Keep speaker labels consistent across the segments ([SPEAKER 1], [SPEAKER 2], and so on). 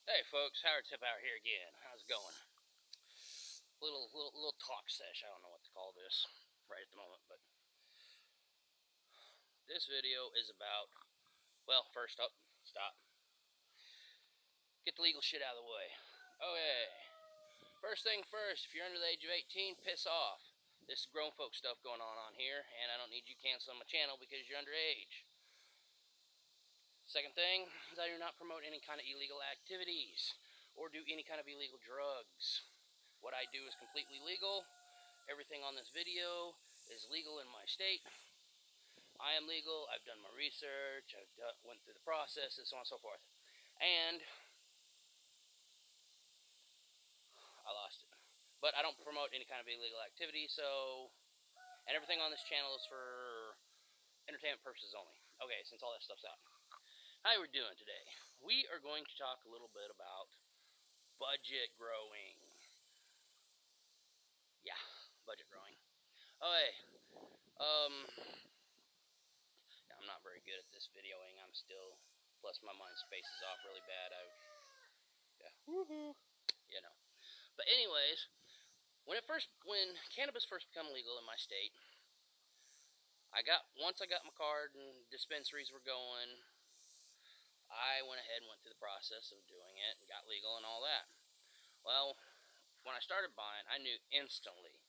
[SPEAKER 1] Hey folks, Howard Tip out here again. How's it going? Little talk sesh. I don't know what to call this right at the moment, but this video is about, well, first up, stop. Get the legal shit out of the way. Okay. First thing first, if you're under the age of 18, piss off. This is grown folk stuff going on here, and I don't need you canceling my channel because you're underage. Second thing is I do not promote any kind of illegal activities or do any kind of illegal drugs. What I do is completely legal. Everything on this video is legal in my state. I am legal. I've done my research. Went through the processes, so on and so forth. And I lost it. But I don't promote any kind of illegal activity, so... And everything on this channel is for entertainment purposes only. Okay, since all that stuff's out. How we're doing today? We are going to talk a little bit about budget growing. Yeah, budget growing. Okay. I'm not very good at this videoing. I'm still, plus my mind space is off really bad. Woohoo. You know. But anyways, when cannabis first became legal in my state, once I got my card and dispensaries were going, I went ahead and went through the process of doing it and got legal and all that. Well, when I started buying, I knew instantly,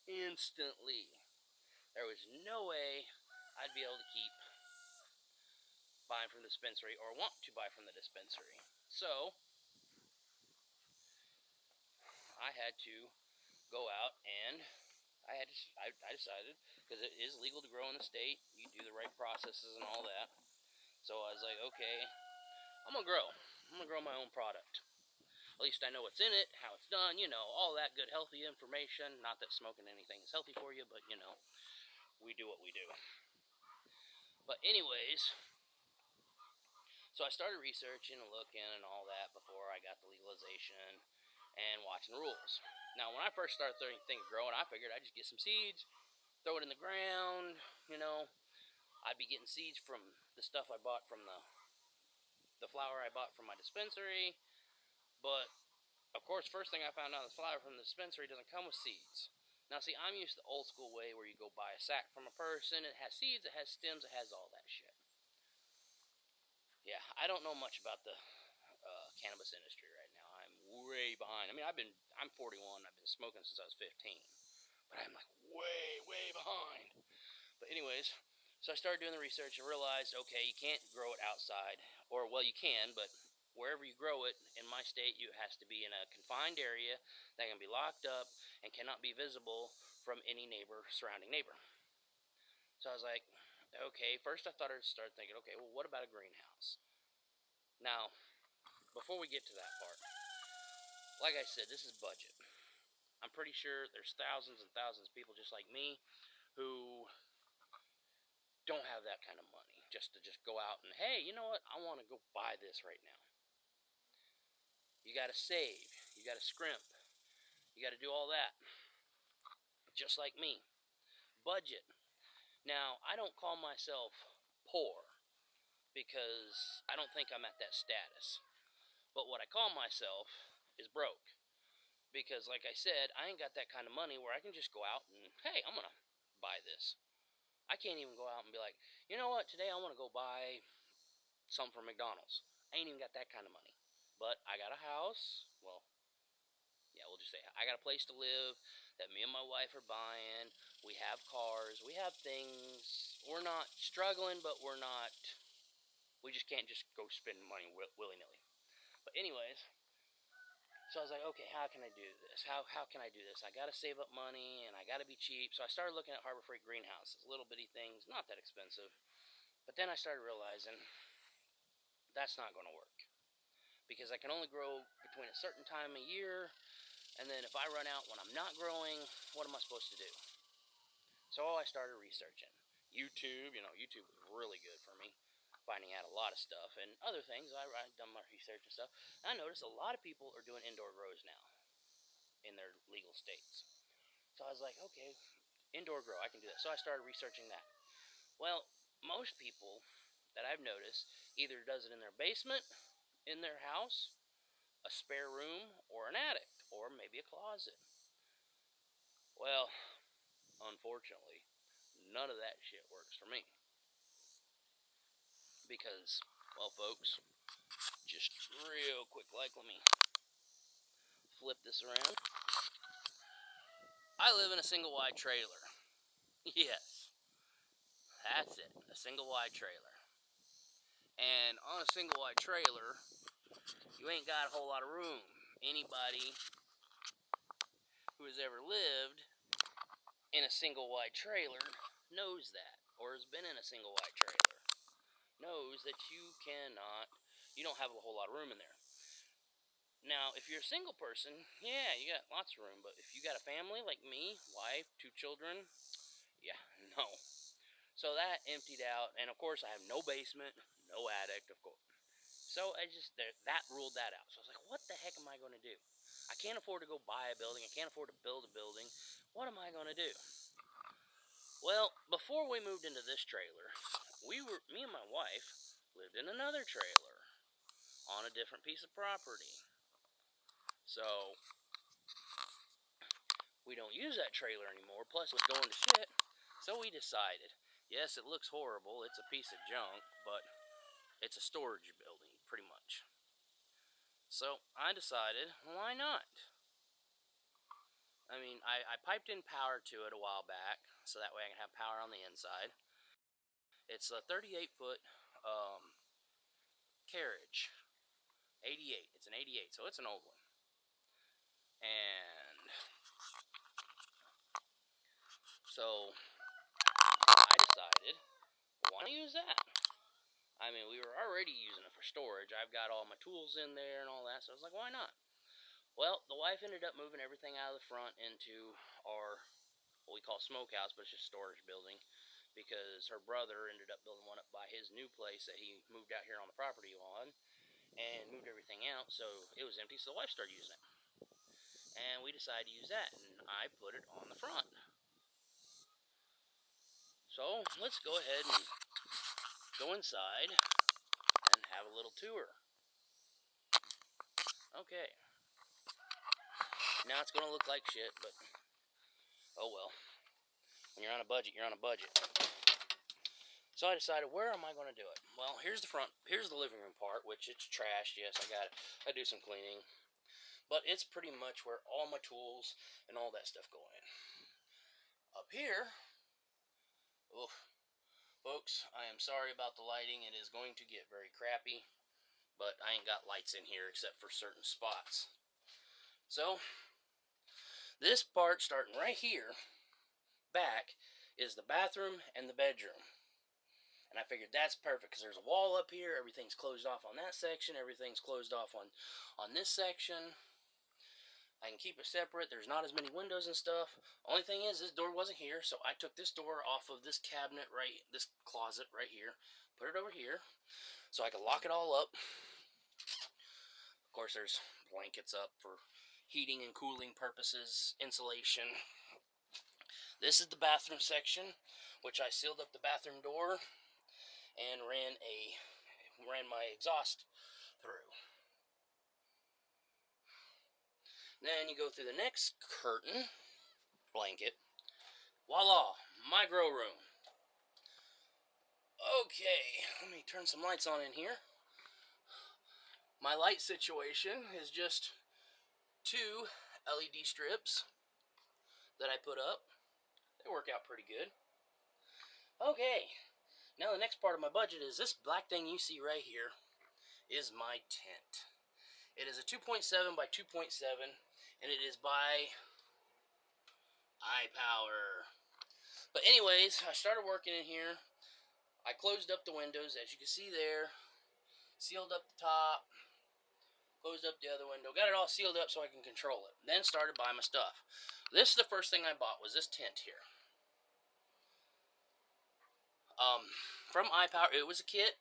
[SPEAKER 1] there was no way I'd be able to keep buying from the dispensary or want to buy from the dispensary. So I had to go out and I decided, because it is legal to grow in the state, you do the right processes and all that. So I was like, okay, I'm gonna grow my own product. At least I know what's in it, how it's done, all that good healthy information. Not that smoking anything is healthy for you, but we do what we do. But anyways, so I started researching and looking and all that before I got the legalization and watching the rules. Now, when I first started thinking growing, I figured I'd just get some seeds, throw it in the ground, I'd be getting seeds from the stuff I bought from the flower I bought from my dispensary. But, of course, first thing I found out, the flower from the dispensary doesn't come with seeds. Now, see, I'm used to the old school way where you go buy a sack from a person, it has seeds, it has stems, it has all that shit. Yeah, I don't know much about the cannabis industry right now. I'm way behind. I mean, I'm 41. I've been smoking since I was 15, but I'm like way behind. But anyways, so I started doing the research and realized, okay, you can't grow it outside, or well, you can, but wherever you grow it in my state, it has to be in a confined area that can be locked up and cannot be visible from any surrounding neighbor. So I was like, okay. First, I thought I'd start thinking, okay, well, what about a greenhouse? Now, before we get to that part, like I said, this is budget. I'm pretty sure there's thousands and thousands of people just like me who don't have that kind of money just to go out and, hey, you know what? I want to go buy this right now. You got to save. You got to scrimp. You got to do all that. Just like me. Budget. Now, I don't call myself poor because I don't think I'm at that status. But what I call myself is broke. Because, like I said, I ain't got that kind of money where I can just go out and, hey, I'm going to buy this. I can't even go out and be like, you know what, today I want to go buy something from McDonald's. I ain't even got that kind of money. But I got a house. Well, yeah, we'll just say I got a place to live that me and my wife are buying. We have cars. We have things. We're not struggling, but we just can't just go spend money willy-nilly. But anyways, so I was like, okay, how can I do this? How can I do this? I got to save up money, and I got to be cheap. So I started looking at Harbor Freight greenhouses, little bitty things, not that expensive. But then I started realizing that's not going to work. Because I can only grow between a certain time of year, and then if I run out when I'm not growing, what am I supposed to do? So I started researching. YouTube, YouTube was really good for me, finding out a lot of stuff, and other things. I've done my research and stuff. And I noticed a lot of people are doing indoor grows now in their legal states. So I was like, okay, indoor grow, I can do that. So I started researching that. Well, most people that I've noticed either does it in their basement, in their house, a spare room or an attic or maybe a closet. Well, unfortunately, none of that shit works for me. Because, well, folks, just real quick, let me flip this around. I live in a single wide trailer. Yes, that's it, a single wide trailer. And on a single wide trailer, you ain't got a whole lot of room. Anybody who has ever lived in a single wide trailer knows that, or has been in a single wide trailer, knows that you don't have a whole lot of room in there. Now, if you're a single person, yeah, you got lots of room, but if you got a family like me, wife, 2 children, yeah, no. So that emptied out, and of course I have no basement, no attic, of course. So that ruled that out. So I was like, what the heck am I going to do? I can't afford to go buy a building. I can't afford to build a building. What am I going to do? Well, before we moved into this trailer, me and my wife lived in another trailer on a different piece of property. So we don't use that trailer anymore. Plus, it's going to shit. So we decided, yes, it looks horrible. It's a piece of junk, but it's a storage building, pretty much. So I decided, why not? I mean, I piped in power to it a while back, so that way I can have power on the inside. It's a 38-foot carriage. 88. It's an 88, so it's an old one. And so I decided, why not use that? I mean, we were already using it for storage. I've got all my tools in there and all that, so I was like, why not? Well, the wife ended up moving everything out of the front into our, what we call smokehouse, but it's just storage building, because her brother ended up building one up by his new place that he moved out here on the property on, and moved everything out, so it was empty, so the wife started using it. And we decided to use that, and I put it on the front. So, let's go ahead and go inside and have a little tour. Okay. Now it's going to look like shit, but oh well. When you're on a budget, you're on a budget. So I decided, where am I going to do it? Well, here's the front. Here's the living room part, which it's trashed. Yes, I do some cleaning. But it's pretty much where all my tools and all that stuff go in. Up here, oof, folks, I am sorry about the lighting. It is going to get very crappy. But I ain't got lights in here except for certain spots. So, this part starting right here, back, is the bathroom and the bedroom. And I figured that's perfect because there's a wall up here. Everything's closed off on that section. Everything's closed off on this section. I can keep it separate. There's not as many windows and stuff. Only thing is, this door wasn't here, so I took this door off of this cabinet this closet right here, put it over here, so I could lock it all up. Of course, there's blankets up for heating and cooling purposes, insulation. This is the bathroom section, which I sealed up the bathroom door and ran my exhaust through. Then you go through the next curtain, blanket. Voila, my grow room. Okay, let me turn some lights on in here. My light situation is just 2 LED strips that I put up. They work out pretty good. Okay, now the next part of my budget is this black thing you see right here is my tent. It is a 2.7 by 2.7, and it is by iPower. But anyways, I started working in here. I closed up the windows, as you can see there. Sealed up the top. Closed up the other window. Got it all sealed up so I can control it. Then started buying my stuff. This is the first thing I bought, was this tent here. From iPower. It was a kit.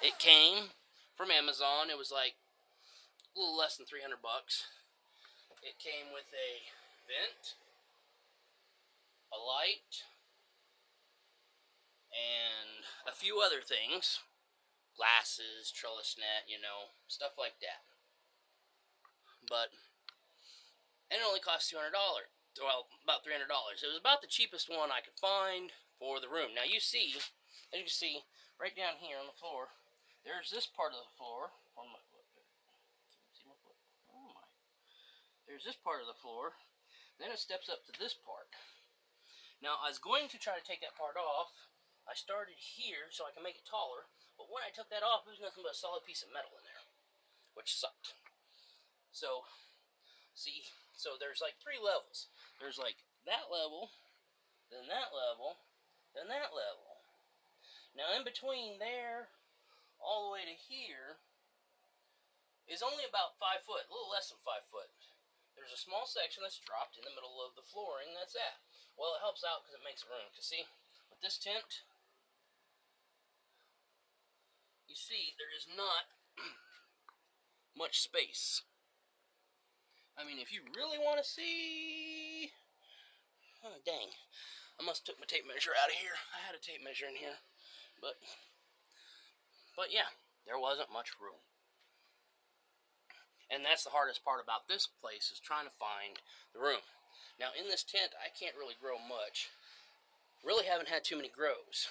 [SPEAKER 1] It came from Amazon. It was like a little less than $300. It came with a vent, a light, and a few other things. glasses, trellis net, you know, stuff like that. But and it only cost $200. Well, about $300. It was about the cheapest one I could find for the room. Now you see, as you can see, right down here on the floor, there's this part of the floor. On my foot. See my foot? Oh my. There's this part of the floor. Then it steps up to this part. Now I was going to try to take that part off. I started here so I can make it taller. But when I took that off, it was nothing but a solid piece of metal in there, which sucked. So, see, so there's like 3 levels. There's like that level, then that level, then that level. Now in between there, all the way to here, is only about 5 foot, a little less than 5 foot. There's a small section that's dropped in the middle of the flooring, that's that. Well, it helps out because it makes room. Because see, with this tent, you see there is not much space. I mean, if you really want to see... Oh, dang. I must have took my tape measure out of here. I had a tape measure in here. But yeah, there wasn't much room. And that's the hardest part about this place, is trying to find the room. Now, in this tent, I can't really grow much. Really haven't had too many grows.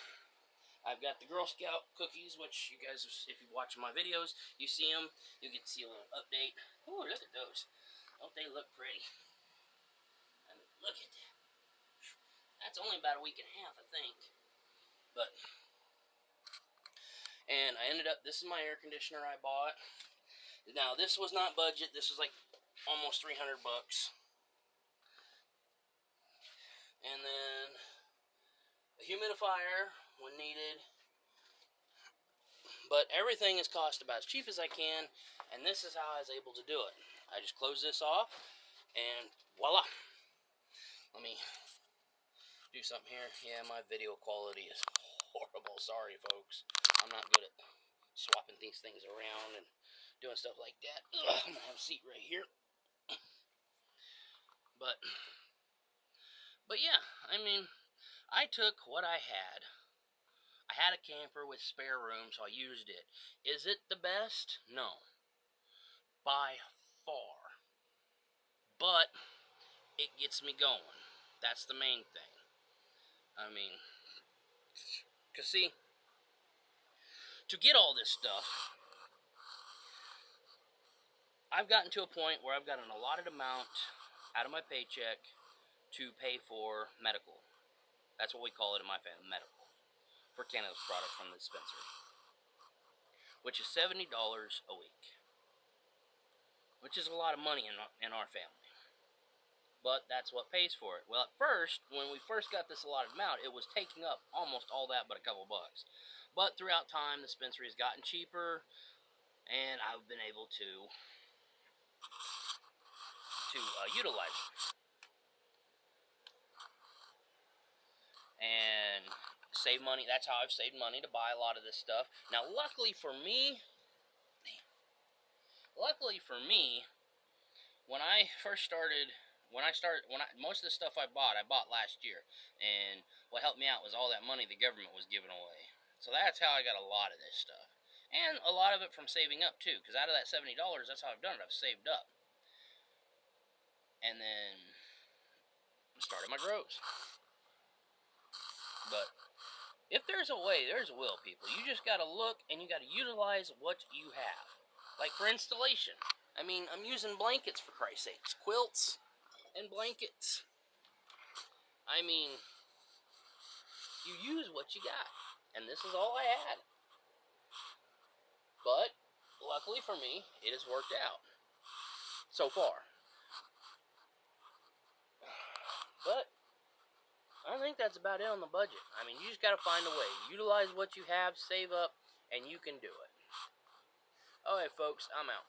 [SPEAKER 1] I've got the Girl Scout cookies, which you guys, if you watch my videos, you see them. You get to see a little update. Ooh, look at those. Don't they look pretty? I mean, look at that. That's only about a week and a half, I think. But, and I ended up, this is my air conditioner I bought. Now, this was not budget. This was like almost $300. And then a humidifier when needed. But everything is cost about as cheap as I can, and this is how I was able to do it. I just close this off, and voila. Let me do something here. Yeah, my video quality is horrible. Sorry, folks. I'm not good at swapping these things around and doing stuff like that. Ugh, I'm gonna have a seat right here. But yeah, I mean, I took what I had. I had a camper with spare room, so I used it. Is it the best? No. By far. But it gets me going. That's the main thing. I mean, because see, to get all this stuff, I've gotten to a point where I've got an allotted amount out of my paycheck to pay for medical. That's what we call it in my family, medical. For cannabis products from the dispensary. Which is $70 a week. Which is a lot of money in our family. But that's what pays for it. Well, at first, when we first got this allotted amount, it was taking up almost all that but a couple bucks. But throughout time, the dispensary has gotten cheaper, and I've been able to utilize it. And save money. That's how I've saved money to buy a lot of this stuff. Now, luckily for me, when I first started, most of the stuff I bought last year, and what helped me out was all that money the government was giving away. So that's how I got a lot of this stuff, and a lot of it from saving up too. Because out of that $70, that's how I've done it. I've saved up, and then started my grows. But if there's a way, there's a will, people. You just got to look, and you got to utilize what you have. Like for installation. I mean, I'm using blankets, for Christ's sakes. Quilts and blankets. I mean, you use what you got. And this is all I had. But, luckily for me, it has worked out. So far. But I think that's about it on the budget. I mean, you just got to find a way. Utilize what you have, save up, and you can do it. Alright, folks, I'm out.